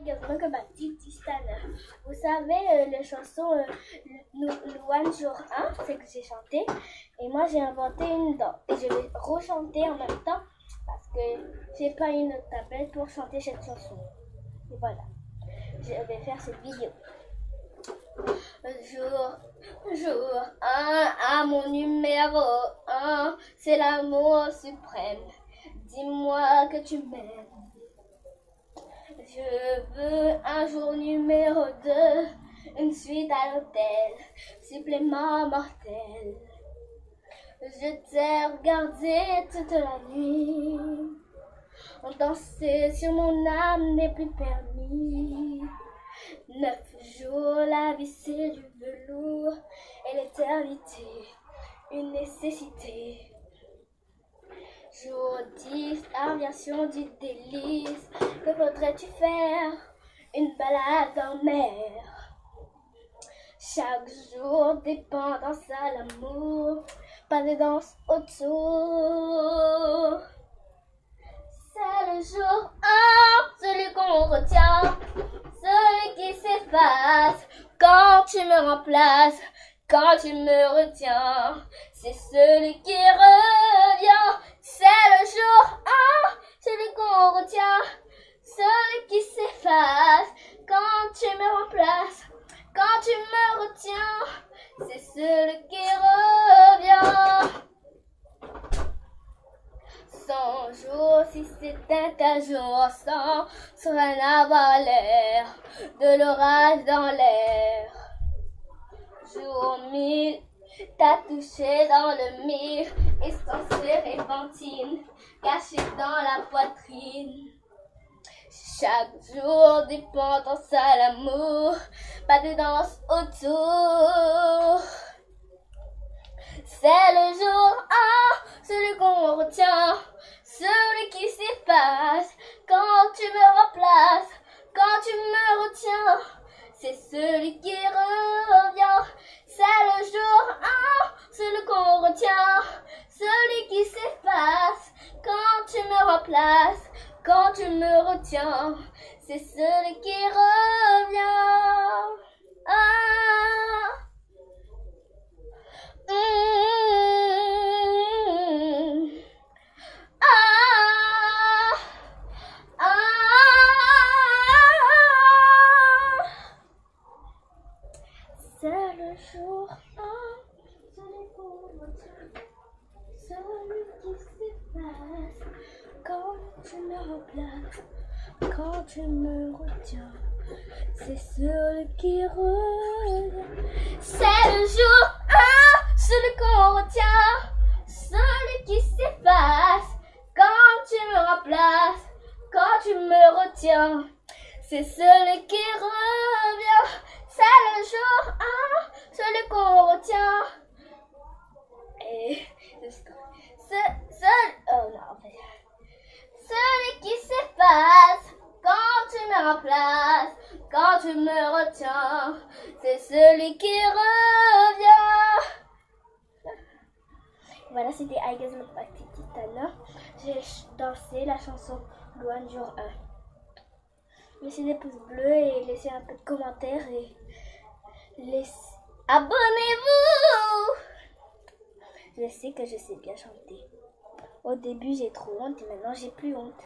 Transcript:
Également comme ma petite Tistana. Vous savez, la chanson Louane jour 1, c'est que j'ai chanté. Et moi, j'ai inventé une dent. Et je vais rechanter en même temps parce que j'ai pas une tablette pour chanter cette chanson. Et voilà, je vais faire cette vidéo. Jour 1, à mon numéro 1, c'est l'amour suprême. Dis-moi que tu m'aimes. Je veux un jour numéro 2, une suite à l'hôtel, supplément mortel. Je t'ai regardé toute la nuit, on dansait sur mon âme n'est plus permis. 9 jours, la vie c'est du velours, et l'éternité, une nécessité. Jour 10, aviation du délice, que faudrait-tu faire? Une balade en mer. Chaque jour, dépendance à l'amour, pas de danse autour. C'est le jour 1, celui qu'on retient, celui qui s'efface quand tu me remplaces, quand tu me retiens. C'est celui qui revient. C'est le jour 1, celui qu'on retient, celui qui s'efface quand tu me remplaces, quand tu me retiens. C'est celui qui revient. 100 jours, si c'était un jour sans rien avoir l'air de l'orage dans l'air. Jour 1000, t'as touché dans le mire et sans sérébenthine cachée dans la poitrine. Chaque jour, dépendance à l'amour, pas de danse autour. C'est le jour 1, celui qu'on retient, celui qui s'efface quand tu me remplaces, quand tu me retiens. C'est celui qui revient. C'est le jour 1, celui qu'on retient, celui qui s'efface quand tu me remplaces, quand tu me retiens. C'est celui qui revient. C'est le jour 1, celui qu'on retient, celui qui s'efface quand tu me remplaces, quand tu me retiens. C'est celui qui revient. C'est le jour 1, celui qu'on retient, celui qui s'efface quand tu me remplaces, quand tu me retiens. C'est celui qui revient. C'est le jour 1, celui qu'on retient. Et celui qui s'efface quand tu me remplaces, quand tu me retiens. C'est celui qui revient. Voilà, c'était I Guess My Petite Tistana. J'ai dansé la chanson Louane jour 1. Laissez des pouces bleus et laissez un peu de commentaires et abonnez-vous. Je sais que je sais bien chanter. Au début j'ai trop honte et maintenant j'ai plus honte.